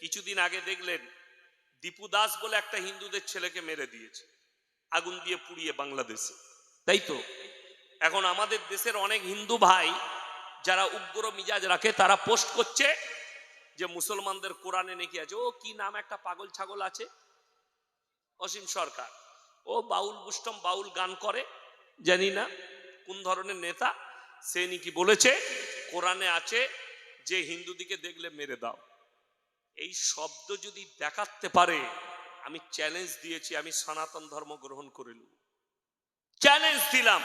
কিছুদিন আগে দেখলেন দীপু দাস বলে একটা হিন্দুদের ছেলেকে মেরে দিয়েছে, আগুন দিয়ে পুড়িয়ে বাংলাদেশে, তাই তো? এখন আমাদের দেশের অনেক হিন্দু ভাই যারা উগ্র মিজাজ রাখে তারা পোস্ট করছে যে মুসলমানদের কোরআনে নাকি আছে, ও কি নাম একটা পাগল ছাগল আছে অসীম সরকার, ও বাউল বুষ্টম বাউল গান করে, জানি না কোন ধরনের নেতা, সে নাকি বলেছে কোরআনে আছে যে হিন্দুদিকে দেখলে মেরে দাও। এই শব্দ যদি দেখাতে পারে, আমি চ্যালেঞ্জ দিয়েছি, আমি সনাতন ধর্ম গ্রহণ করে নেব, চ্যালেঞ্জ দিলাম।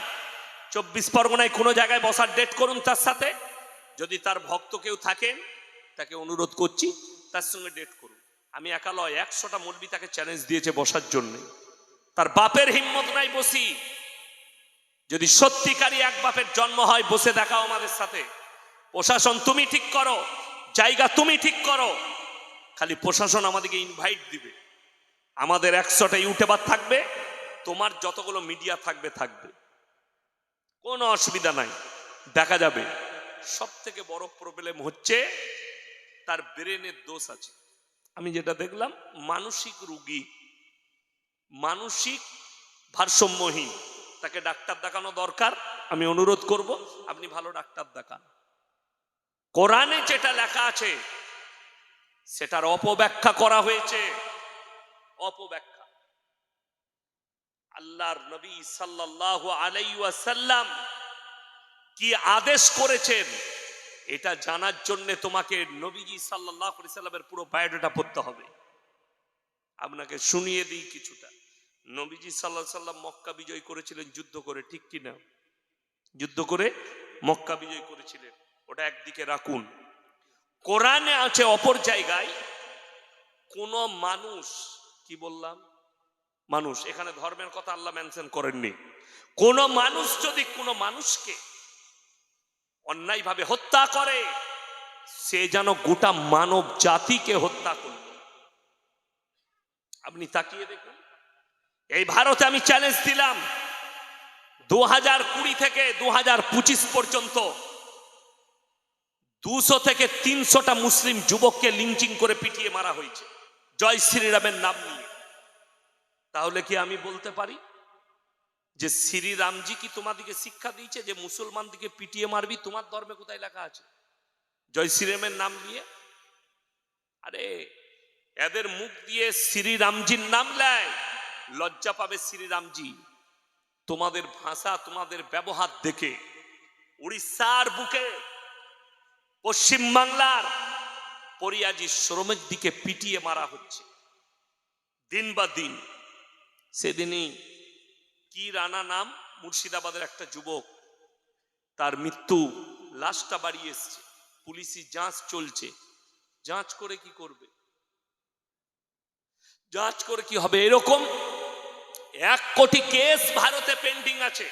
24 পরগনায় কোনো জায়গায় বসার ডেট করুন তার সাথে, যদি তার ভক্ত কেউ থাকেন তাকে অনুরোধ করছি তার সঙ্গে ডেট করুন। আমি একা লয়, 100টা মৌলবি তাকে চ্যালেঞ্জ দিয়েছে বসার জন্য, তার বাপের হিম্মত নাই বসি। যদি সত্যিকারী এক বাপের জন্ম হয়, বসে দেখাও আমাদের সাথে। প্রশাসন তুমি ঠিক করো, জায়গা তুমি ঠিক করো, খালি প্রশাসন আমাদেরকে ইনভাইট দিবে, আমাদের 100টা ইউটিউবার থাকবে, তোমার যতগুলো মিডিয়া থাকবে থাকবে, কোনো অসুবিধা নাই, দেখা যাবে। সব থেকে বড় প্রবলেম হচ্ছে তার ব্রেনের দোষ আছে। আমি যেটা দেখলাম, মানসিক রোগী, মানসিক ভারসাম্যহীন, তাকে ডাক্তার দেখানো দরকার। আমি অনুরোধ করব আপনি ভালো ডাক্তার দেখান। কোরআনে যেটা লেখা আছে সেটার অপব্যাখ্যা করা হয়েছে, অপব্যাখ্যা। আল্লাহর নবী সাল্লাল্লাহু আলাইহি ওয়াসাল্লাম কি আদেশ করেছেন এটা জানার জন্য তোমাকে নবীজি সাল্লাল্লাহু আলাইহি সাল্লামের পুরো বায়োডাটা পড়তে হবে। আপনাকে শুনিয়ে দিই কিছুটা। নবীজি সাল্লাল্লাহু আলাইহি সাল্লাম মক্কা বিজয় করেছিলেন যুদ্ধ করে, ঠিক কি না? যুদ্ধ করে মক্কা বিজয় করেছিলেন, ওটা একদিকে রাখুন। কোরআনে আছে অপর জায়গায়, কোন মানুষ, কি বললাম মানুষ, এখানে ধর্মের কথা আল্লাহ মেনশন করেননি। কোন মানুষ যদি কোন মানুষকে অন্যায়ভাবে হত্যা করে, সে যেন গোটা মানব জাতিকে হত্যা করল। আপনি তাকিয়ে দেখুন, এই ভারতে আমি চ্যালেঞ্জ দিলাম 2020 থেকে 2025 পর্যন্ত 200 থেকে 300টা মুসলিম যুবককে লিঞ্চিং করে পিটিয়ে মারা হয়েছে জয় শ্রীরামের নাম নিয়ে। তাহলে কি আমি বলতে পারি যে শ্রীরামজি কি তোমাদিকে শিক্ষা দিয়েছে যে মুসলমান দিকে পিটিয়ে মারবি? তোমার ধর্মে কোথায় লেখা আছে জয় শ্রীরামের নাম নিয়ে? আরে এদের মুখ দিয়ে শ্রীরামজির নাম নেয়, লজ্জা পাবে শ্রীরামজি। তোমাদের ভাষা, তোমাদের ব্যবহার দেখে উড়িষ্যার বুকে, পশ্চিম বাংলার পরিয়াজি শ্রমিক দিকে পিটিয়ে মারা হচ্ছে দিন বা দিন। সেদিনই কি রানা নাম, মুর্শিদাবাদের একটা যুবক, তার মৃত্যু, লাশটা বাড়ি এসছে, পুলিশি যাঁচ চলছে। যাঁচ করে কি করবে? যাঁচ করে কি হবে? এরকম 1 কোটি কেস ভারতে পেন্ডিং আছে।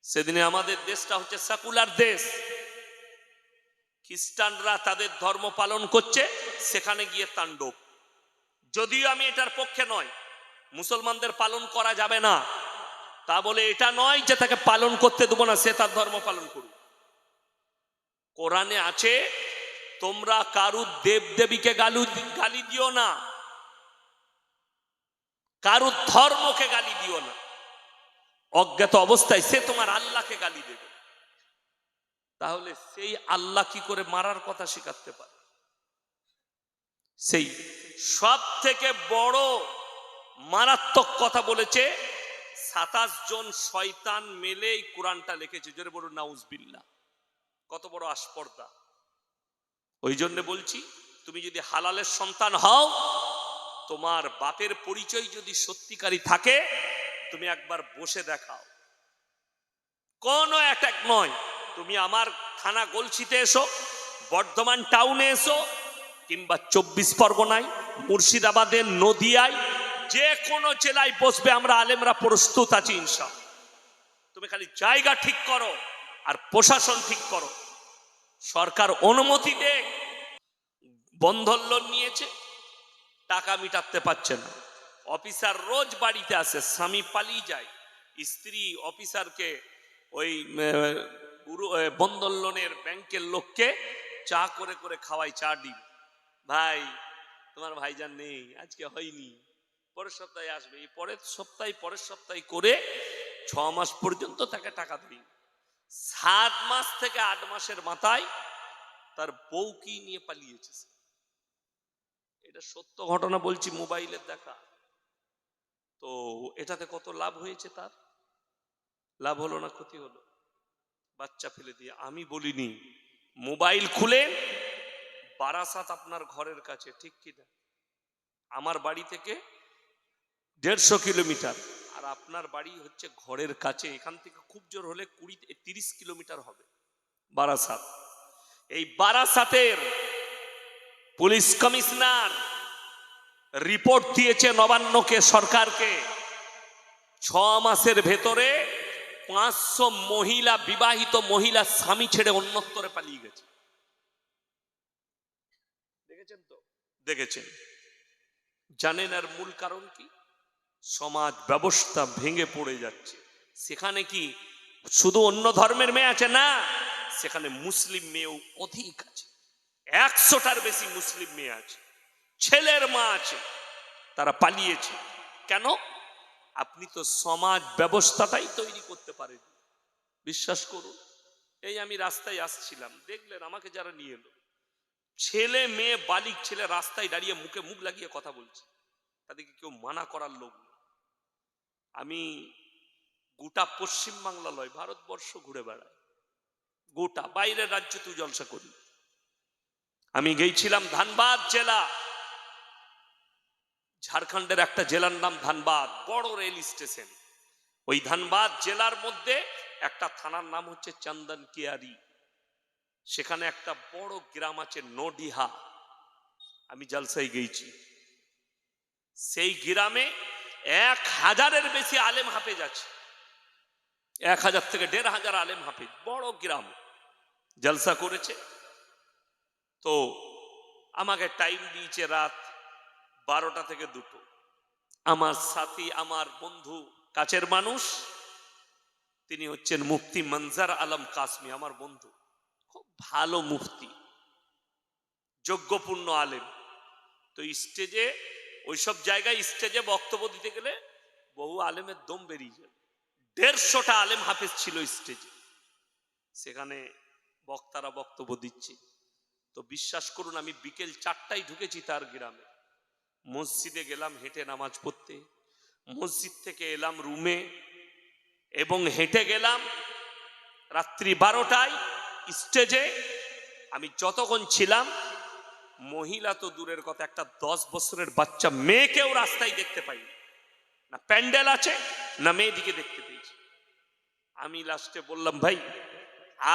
সেদিনে আমাদের দেশটা হচ্ছে সেকুলার দেশ, খ্রিস্টানরা তাদের ধর্ম পালন করছে, সেখানে গিয়ে তাণ্ডব। যদিও আমি এটার পক্ষে নয়, মুসলমানদের পালন করা যাবে না তা বলে এটা নয় যে তাকে পালন করতে দেবো না, সে তার ধর্ম পালন করুক। কোরআনে আছে তোমরা কারুর দেব দেবীকে গালি দিও না, কারুর ধর্মকে গালি দিও না, অজ্ঞাত অবস্থায় সে তোমার আল্লাহকে গালি দেবে। তাহলে সেই আল্লাহ কি করে মারার কথা শিখাতে পারে? সেই সব থেকে বড় মারাত্মক কথা বলেছে 27 জন শয়তান মেলে এই কোরআনটা লিখেছে। জোরে বলুন নাউজুবিল্লাহ। কত বড় আস্পর্ধা! ওই জন্য বলছি, তুমি যদি হালালের সন্তান হও, তোমার বাপের পরিচয় যদি সত্যিকারী থাকে, তুমি একবার বসে দেখাও। কোনো অ্যাটাক নয়, তুমি আমার থানা গলসিতে এসো, বর্ধমান টাউনে এসো, কিংবা 24 পরগনায়, মুর্শিদাবাদে, নদিয়ায়, যে কোনো জেলায় বসবে, আমরা আলেমরা প্রস্তুত আছি ইনশাআল্লাহ। তুমি খালি জায়গা ঠিক করো আর প্রশাসন ঠিক করো। সরকার অনুমতি দেখ, বন্ধন লোন নিয়েছে, টাকা মিটাতে পারছে না, অফিসার রোজ বাড়িতে আসে, স্বামী পালিয়ে যায়, স্ত্রী অফিসারকে ওই বন্ধন লোনের ব্যাংকের লোককে চা করে করে খাওয়ায়, চা ডিম। ভাই তোমার ভাইজান নেই, আজকে হয়নি, পরের সপ্তাহে আসবে, এই পরের সপ্তাহে করে 6 মাস পর্যন্ত তাকে টাকা দিই। 7 মাস থেকে 8 মাসের মাথায় তার বউ কি নিয়ে পালিয়েছে। এটা সত্য ঘটনা বলছি, মোবাইলের দেখা। তো এটাতে কত লাভ হয়েছে, তার লাভ হলো না ক্ষতি হলো? বাচ্চা ফেলে দিয়ে। আমি বলিনি, মোবাইল খুলেন, বারাসাত আপনার ঘরের কাছে, ঠিক কিনা? আমার বাড়ি থেকে 150 কিলোমিটার, আর আপনার বাড়ি হচ্ছে ঘরের কাছে, এখান থেকে খুব জোর হলে 20-30 কিলোমিটার হবে বারাসাত। এই বারাসাতের পুলিশ কমিশনার রিপোর্ট দিয়েছে নবান্নকে, সরকারকে, 6 মাসের ভেতরে 500 মহিলা, বিবাহিত মহিলা স্বামী ছেড়ে অন্যত্রে পালিয়ে গেছে। দেখেছেন তো? দেখেছেন। জানেন আর মূল কারণ কি? সমাজ ব্যবস্থা ভেঙে পড়ে যাচ্ছে। সেখানে কি শুধু অন্য ধর্মের মেয়ে আছে? না, সেখানে মুসলিম মেয়েও অধিক আছে। 100টার বেশি মুসলিম মেয়ে আছে, ছেলের মা আছে, তারা পালিয়েছে। কেন? আপনি তো সমাজ ব্যবস্থাটাই তৈরি করতে পারেন। বিশ্বাস করুন, এই আমি রাস্তায় আসছিলাম, দেখলেন আমাকে যারা নিয়ে এলো, ছেলে মেয়ে, বালিক ছেলে রাস্তায় দাঁড়িয়ে মুখে মুখ লাগিয়ে কথা বলছে, তাদেরকে কেউ মানা করার লোক নেই। আমি গোটা পশ্চিমবাংলা লয়, ভারতবর্ষ ঘুরে বেড়াই, গোটা বাইরের রাজ্যে তুই জলসা করি। আমি গেছিলাম ধানবাদ জেলা, ঝাড়খণ্ডের একটা জেলার নাম ধানবাদ, বড় রেল স্টেশন। ওই ধানবাদ জেলার মধ্যে একটা থানার নাম হচ্ছে চন্দন কিয়ারি। সেখানে একটা বড় গ্রাম আছে নডিহা, আমি জলসায় গেছি। সেই গ্রামে 1000-এর বেশি আলেম হাফেজ আছে, 1000 থেকে 1500 আলেম হাফেজ, বড় গ্রাম। জলসা করেছে তো আমাকে টাইম দিয়েছে রাত 12টা থেকে 2টো। আমার সাথী, আমার বন্ধু, কাছের মানুষ, তিনি হচ্ছেন মুফতি মনজার আলম কাসমি, আমার বন্ধু, খুব ভালো মুফতি, যোগ্যপূর্ণ আলেম। তো স্টেজে, ওইসব জায়গায় স্টেজে বক্তব্য দিতে গেলে বহু আলেমের দম বেরিয়ে যায়। 150টা আলেম হাফেজ ছিল স্টেজে, সেখানে বক্তারা বক্তব্য দিচ্ছে। তো বিশ্বাস করুন, আমি বিকেল 4টায় ঢুকেছি তার গ্রামে, মসজিদে গেলাম হেঁটে নামাজ পড়তে, মসজিদ থেকে এলাম রুমে এবং হেঁটে গেলাম রাত্রি 12টায় স্টেজে। আমি যতক্ষণ ছিলাম, মহিলা তো দূরের কথা, একটা 10 বছরের বাচ্চা মেয়েকেও রাস্তায় দেখতে পাইনি, না প্যান্ডেল আছে না মেয়েদিকে দেখতে পেয়েছি। আমি লাস্টে বললাম, ভাই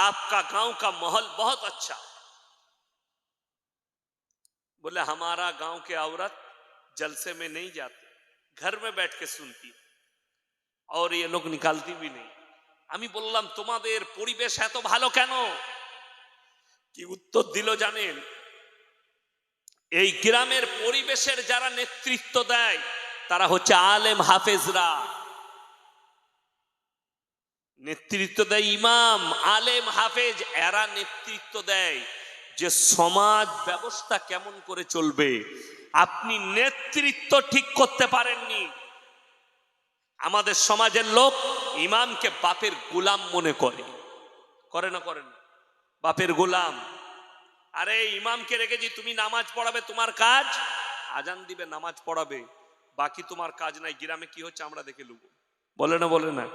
आपका गांव का माहौल बहुत अच्छा। बोले हमारा गांव के औरत जलसे में नहीं जाती, घर में बैठ के सुनती और ये लोग निकालती भी नहीं। আমি বললাম, তোমাদের পরিবেশ এত ভালো কেন? কি উত্তর দিল জানেন? এই গ্রামের পরিবেশের যারা নেতৃত্ব দেয় তারা হচ্ছে আলেম হাফেজরা। নেতৃত্ব দেয় ইমাম, আলেম, হাফেজ, এরা নেতৃত্ব দেয় যে সমাজ ব্যবস্থা কেমন করে চলবে। আপনি নেতৃত্ব ঠিক করতে পারেননি। আমাদের সমাজের লোক ইমামকে বাপের গোলাম মনে করে, করে না করেন? বাপের গোলাম। আরে ইমামকে রেখেছি, তুমি নামাজ পড়াবে, তোমার কাজ আজান দিবে, নামাজ পড়াবে, বাকি তোমার কাজ নাই। গ্রামে কি হচ্ছে আমরা দেখে লুবো, বলে না? বলে না?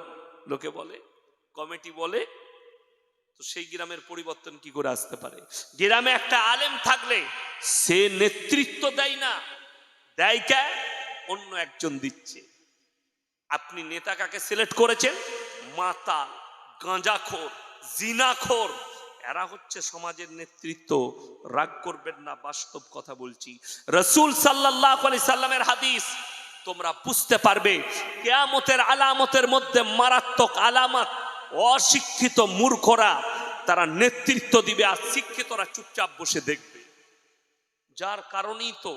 লোকে বলে, কমিটি বলে। তো সেই গ্রামের পরিবর্তন কি করে আসতে পারে? গ্রামে একটা আলেম থাকলে সে নেতৃত্ব দেয় না, দেয় কে? অন্য একজন দিচ্ছে। আপনি নেতা কাকে সিলেক্ট করেছেন? মাতাল, গাঁজাখোর, জিনাখোর, এরা হচ্ছে সমাজের নেতৃত্ব। রাগ করবেন না, বাস্তব কথা বলছি। রাসূল সাল্লাল্লাহু আলাইহি সাল্লামের হাদিস তোমরা বুঝতে পারবে। কিয়ামতের আলামতের মধ্যে মারাত্মক আলামত, অশিক্ষিত মূর্খরা তারা নেতৃত্ব দিবে আর শিক্ষিতরা চুপচাপ বসে দেখবে। যার কারণেই তো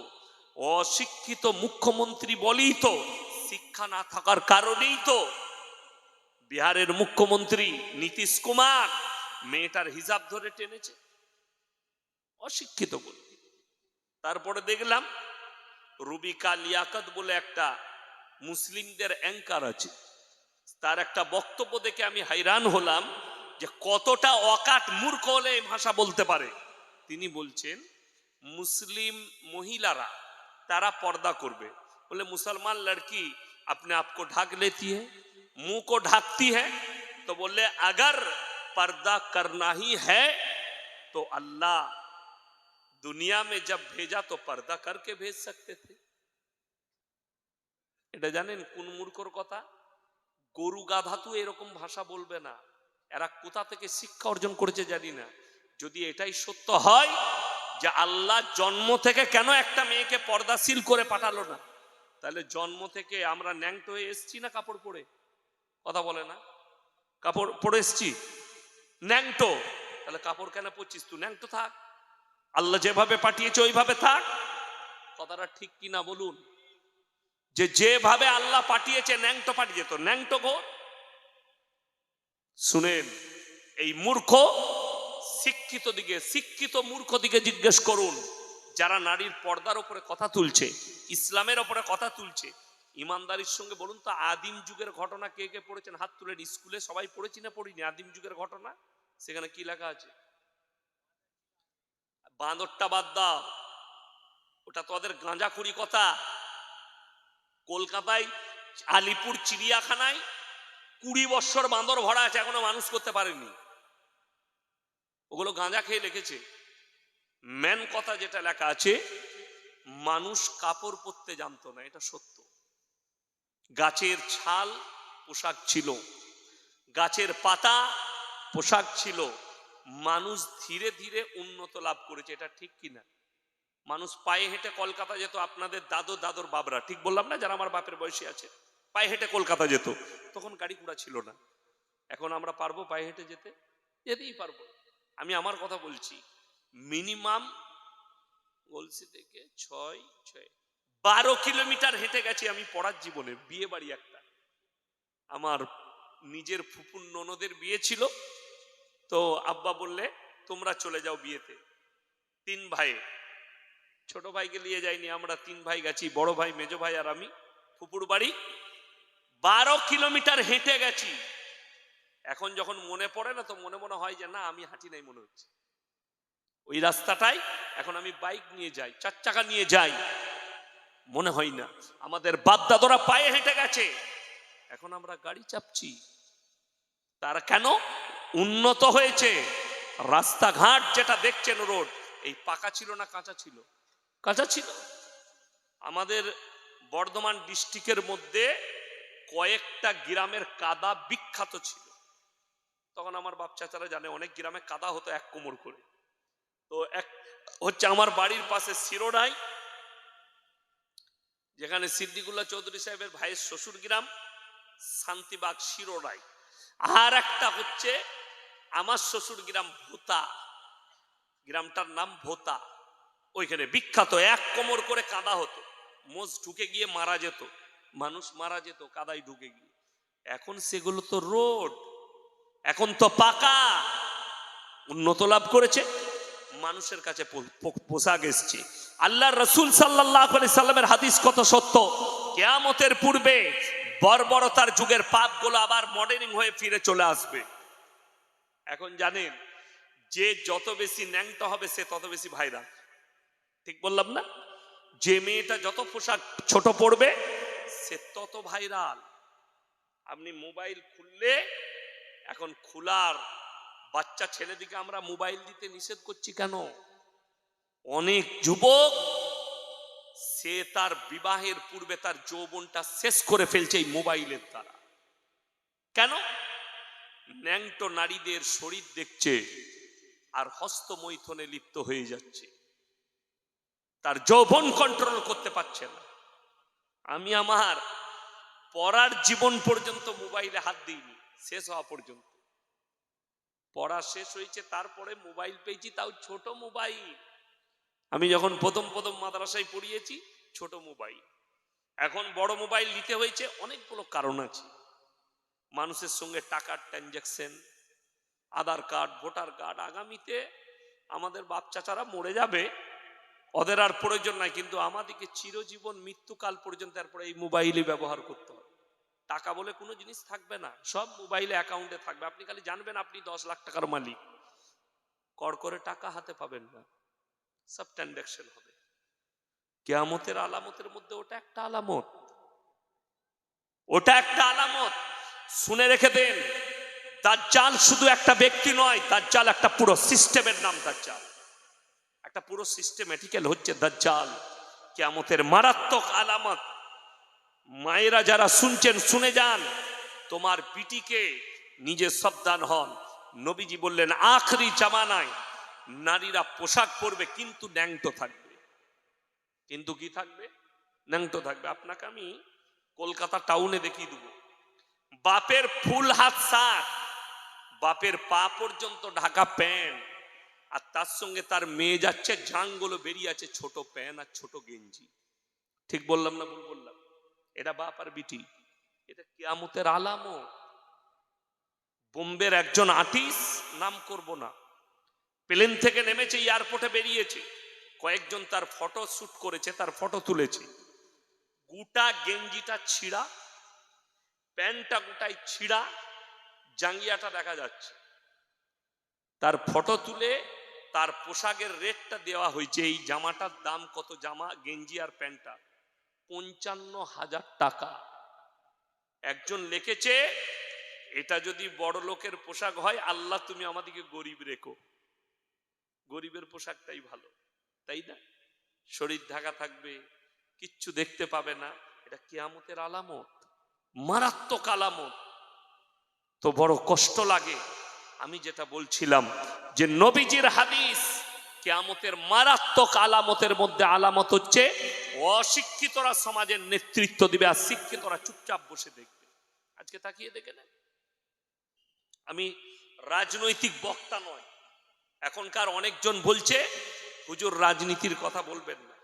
অশিক্ষিত মুখ্যমন্ত্রী, বলেই তো, শিক্ষা না থাকার কারণেই তো বিহারের মুখ্যমন্ত্রী নীতিশ কুমার মেয়েটার হিজাব ধরে টেনেছে, অশিক্ষিত বলে। তারপরে দেখলাম রুবিকা লিয়াকত বলে একটা মুসলিমদের অ্যাঙ্কার আছে, তার একটা বক্তব্য দেখে আমি হাইরান হলাম যে কতটা অকাট মূর্খ হলে এই ভাষা বলতে পারে। তিনি বলছেন মুসলিম মহিলারা তারা পর্দা করবে, बोले मुसलमान लड़की अपने आप को ढक लेती है, मुंह को ढकती है, तो बोले अगर पर्दा करना ही है तो अल्लाह दुनिया में जब भेजा तो पर्दा करके भेज सकते थे। এটা জানেন কোন মূর্খর কথা? গরু গাধা তো এরকম ভাষা বলবে না। এরা কোথা থেকে শিক্ষা অর্জন করেছে জানি না। যদি এটাই সত্য হয় যে আল্লাহ জন্ম থেকে কেন একটা মেয়েকে পর্দাশীল করে পাঠালো না, তাহলে জন্ম থেকে আমরা ন্যাংটো হয়ে এসছি না কাপড় পরে? কথা বলে না, কাপড় পরে এসছি ন্যাংটো, তাহলে কাপড় কেন পরছিস? তুই ন্যাংটো থাক, আল্লাহ যেভাবে পাঠিয়েছে ওইভাবে থাক। কথাটা ঠিক কিনা বলুন? যে যেভাবে আল্লাহ পাঠিয়েছে ন্যাংটো পাঠিয়ে তো ন্যাংটো ঘোর। শুনেন, এই মূর্খ শিক্ষিত দিকে, শিক্ষিত মূর্খ দিকে জিজ্ঞেস করুন, যারা নারীর পর্দার উপরে কথা তুলছে, ইসলামের উপরে কথা তুলছে, ইমানদারির সঙ্গে বলুন তো আদিম যুগের ঘটনা কে কে পড়েছেন? হাত তুলেন। স্কুলে সবাই পড়েছি না পড়িনি আদিম যুগের ঘটনা? সেখানে কি লেখা আছে? বাঁদরটা বাদ দাও, ওটা তো ওদের গাঁজাখুরি কথা। কলকাতায় আলিপুর চিড়িয়াখানায় 20 বছর বাঁদর ভরা আছে, এখনো মানুষ করতে পারেনি। ওগুলো গাঁজা খেয়ে লিখেছে। মেন কথা যেটা লেখা আছে, মানুষ কাপড় পরতে জানতো না, এটা সত্য। গাছের ছাল পোশাক ছিল, গাছের পাতা পোশাক ছিল। মানুষ ধীরে ধীরে উন্নত লাভ করেছে, এটা ঠিক কিনা? মানুষ পায়ে হেঁটে কলকাতা যেত, আপনাদের দাদর বাবরা, ঠিক বললাম না? যারা আমার বাপের বয়সী আছে, পায়ে হেঁটে কলকাতা যেত, তখন গাড়ি ঘোড়া ছিল না। এখন আমরা পারবো পায়ে হেঁটে যেতে? যেতেই পারবো। আমি আমার কথা বলছি, মিনিমাম গলসি থেকে 12 কিলোমিটার হেঁটে গেছি আমি পড়ার জীবনে। বিয়ে বাড়ি একটা, আমার নিজের ফুপুর ননদের বিয়ে ছিল, তো আব্বা বললে তোমরা চলে যাও বিয়েতে। 3 ভাই, ছোট ভাইকে নিয়ে যাইনি, আমরা 3 ভাই গেছি, বড় ভাই, মেজো ভাই আর আমি। ফুপুর বাড়ি 12 কিলোমিটার হেঁটে গেছি। এখন যখন মনে পড়ে না, তো মনে মনে হয় যে না আমি হাঁটি নাই মনে হচ্ছে। ওই রাস্তাটাই এখন আমি বাইক নিয়ে যাই, 4 চাকা নিয়ে যাই, মনে হয় না। আমাদের বাপ দাদরা পায়ে হেঁটে গেছে, এখন আমরা গাড়ি চাপছি। তার কেন? উন্নত হয়েছে। রাস্তাঘাট যেটা দেখছেন, রোড এই পাকা ছিল না কাঁচা ছিল? কাঁচা ছিল। আমাদের বর্ধমান ডিস্ট্রিক্টের মধ্যে কয়েকটা গ্রামের কাদা বিখ্যাত ছিল। তখন আমার বাপ চাচারা জানে, অনেক গ্রামে কাদা হতো 1 কোমর করে। তো এক হচ্ছে আমার বাড়ির পাশে শিরোডাই, যেখানে সিদ্দিকুল্লাহ চৌধুরী সাহেবের ভাইয়ের শ্বশুর গ্রাম, শান্তিবাগ শিরোডাই। আর একটা হচ্ছে আমার শ্বশুর গ্রাম ভোতা, গ্রামটার নাম ভোতা। ওইখানে বিখ্যাত 1 কোমর করে কাদা হতো, মোষ ঢুকে গিয়ে মারা যেত, মানুষ মারা যেত কাদায় ঢুকে গিয়ে। এখন সেগুলো তো রোড, এখন তো পাকা, উন্নত লাভ করেছে, মানুষের কাছে পোশাক এসছে। আল্লাহ রসুল সাল্লাল্লাহু আলাইহি সাল্লামের হাদিস কত সত্য। কিয়ামতের পূর্বে বর্বরতার যুগের পাপগুলো আবার মডেলিং হয়ে ফিরে চলে আসবে। এখন জানেন, যে যত বেশি ন্যাংটা হবে সে তত বেশি ভাইরাল, ঠিক বললাম না? যে মেয়েটা যত পোশাক ছোট পড়বে সে তত ভাইরাল। আপনি মোবাইল খুললে, এখন খোলার বাচ্চা ছেলেদিকে আমরা মোবাইল দিতে নিষেধ করছি কেন? অনেক যুবক সে তার বিবাহের পূর্বে তার যৌবনটা শেষ করে ফেলছে এই মোবাইলের দ্বারা। কেন? ন্যাংটো নারীদের শরীর দেখছে আর হস্তমৈথনে লিপ্ত হয়ে যাচ্ছে, তার যৌবন কন্ট্রোল করতে পারছে না। আমি আমার পড়ার জীবন পর্যন্ত মোবাইলে হাত দিইনি, শেষ হওয়া পর্যন্ত। পড়া শেষ হয়েছে, তারপরে মোবাইল পেয়েছি, তাও ছোট মোবাইল। আমি যখন প্রথম মাদ্রাসায় পড়িয়েছি, ছোট মোবাইল। এখন বড় মোবাইল নিতে হয়েছে, অনেকগুলো কারণ আছে। মানুষের সঙ্গে টাকার ট্রানজাকশন, আধার কার্ড, ভোটার কার্ড। আগামীতে আমাদের বাপ চাচারা মরে যাবে, ওদের আর প্রয়োজন নাই, কিন্তু আমাদেরকে চিরজীবন মৃত্যুকাল পর্যন্ত তারপরে এই মোবাইলই ব্যবহার করতে হবে। টাকা বলে কোনো জিনিস থাকবে না, সব মোবাইলে অ্যাকাউন্টে থাকবে। আপনি খালি জানবেন আপনি 10 লাখ টাকার মালিক, কর করে টাকা হাতে পাবেন না, সব ট্রানজাকশন হবে। কিয়ামতের আলামতের মধ্যে ওটা একটা আলামত, ওটা একটা আলামত। শুনে রেখে দেন, দাজ্জাল শুধু একটা ব্যক্তি নয়, দাজ্জাল একটা পুরো সিস্টেমের নাম। দাজ্জাল একটা পুরো সিস্টেমেটিক্যাল হচ্ছে দাজ্জাল, কিয়ামতের মারাত্মক আলামত। মায়েরা যারা শুনছেন শুনে যান, তোমার বিটিকে নিজে সাবধান হন। নবীজি বললেন আখরি জামানায় নারীরা পোশাক পরবে কিন্তু ন্যাংটো থাকবে। কিন্তু কি থাকবে? ন্যাংটো থাকবে। আপনাকে আমি কলকাতা টাউনে দেখিয়ে দেবো, বাপের ফুল হাত শার্ট, বাপের পা পর্যন্ত ঢাকা প্যান্ট, আর তার সঙ্গে তার মেয়ে যাচ্ছে জাঙ্গুলো বেরিয়ে আছে, ছোট প্যান্ট আর ছোট গেঞ্জি। ঠিক বললাম না ভুল বললাম? এটা বাপ আর বিটি, এটা কিয়ামতের আলামত। বোম্বের একজন আর্টিস্ট, নাম করব না, প্লেন থেকে নেমেছে, এয়ারপোর্টে বেরিয়েছে, কয়েকজন তার ফটো শুট করেছে, তার ফটো তুলেছে। গোটা গেঞ্জিটা ছিঁড়া, প্যান্টটা গোটাই ছিঁড়া, জাঙ্গিয়াটা দেখা যাচ্ছে। তার ফটো তুলে তার পোশাকের রেটটা দেওয়া হয়েছে। এই জামাটার দাম কত? জামা, গেঞ্জি আর প্যান্টটা 55,000 টাকা। একজন লিখেছে এটা যদি বড় লোকের পোশাক হয়, আল্লাহ তুমি আমাদেরকে গরিব রেখো, গরিবের পোশাকটাই ভালো, তাই না? শরীর ঢাকা থাকবে, কিচ্ছু দেখতে পাবে না। এটা কিয়ামতের আলামত, মারাত্মক আলামত। তো বড় কষ্ট লাগে। আমি যেটা বলছিলাম যে নবীজির হাদিস, কিয়ামতের মারাত্মক আলামতের মধ্যে আলামত হচ্ছে অশিক্ষিতরা সমাজের নেতৃত্ব দিবে আর শিক্ষিতরা চুপচাপ বসে দেখবে। আজকে তাকিয়ে দেখে নেন। আমি রাজনৈতিক বক্তা নয়, এখনকার অনেকজন বলছে হুজুর রাজনীতির কথা বলবেন না।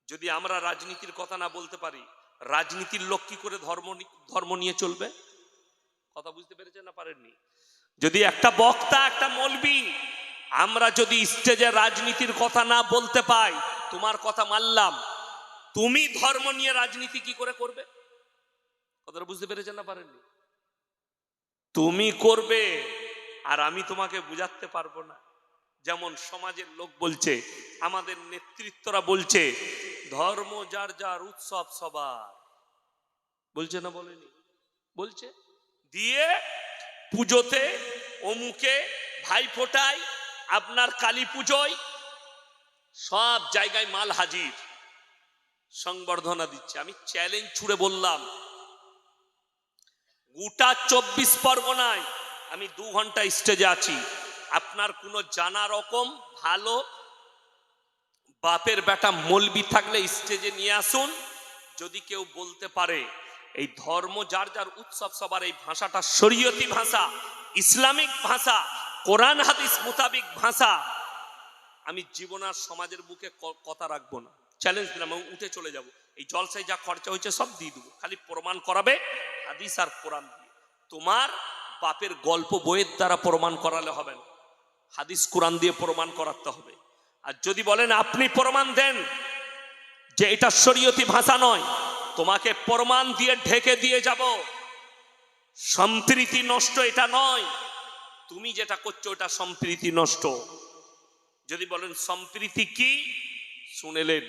যদি আমরা রাজনীতির কথা না বলতে পারি, রাজনীতির লোক কি করে ধর্ম নিয়ে চলবে? কথা বুঝতে পেরেছেন না পারেননি? যদি একটা বক্তা, একটা মৌলবি, আমরা যদি স্টেজে রাজনীতির কথা না বলতে পাই, তোমার কথা মানলাম, তুমি ধর্ম নিয়ে রাজনীতি কি করে করবে? কথাটা বুঝতে পেরেছেন না পারেননি? তুমি করবে আর আমি তোমাকে বুঝাতে পারবো না। যেমন সমাজের লোক বলছে, আমাদের নেতৃত্বরা বলছে ধর্ম যার যার, উৎসব সবার। বলছে না বলেনি? বলছে। দিয়ে পুজোতে, অমুকে, ভাইফোঁটায়, আপনার কালী পুজোয় সব জায়গায় মাল হাজির, সংবর্ধনা দিচ্ছে। আমি চ্যালেঞ্জ ছুড়ে বললাম, গোটা 24 পরগনায় আমি 2 ঘন্টা স্টেজে আছি, আপনার কোনো জানা রকম ভালো বাপের বেটা মৌলবি থাকলে স্টেজে নিয়ে আসুন। যদি কেউ বলতে পারে এই ধর্ম যার যার, উৎসব সবার, এই ভাষাটা শরীয়তি ভাষা, ইসলামিক ভাষা, কোরআন হাদিস মোতাবিক ভাষা, আমি জীবনার সমাজের বুকে কথা রাখবো না। চ্যালেঞ্জ দিলাম, আমি উঠে চলে যাব। এই জলসায় যা খরচা হয়েছে সব দিয়ে দেবো, খালি প্রমাণ করাবে হাদিস আর কোরআন দিয়ে। তোমার বাপের গল্প বইয়ের দ্বারা প্রমাণ করালে হবে না, হাদিস কোরআন দিয়ে প্রমাণ করাতে হবে। আর যদি বলেন আপনি প্রমাণ দেন যে এটা শরীয়তি ভাষা নয়, তোমাকে প্রমাণ দিয়ে ঢেকে দিয়ে যাব। সম্প্রীতি নষ্ট এটা নয়, তুমি যেটা করছো এটা সম্প্রীতি নষ্ট। যদি বলেন সম্প্রীতি কি, শুনেলেন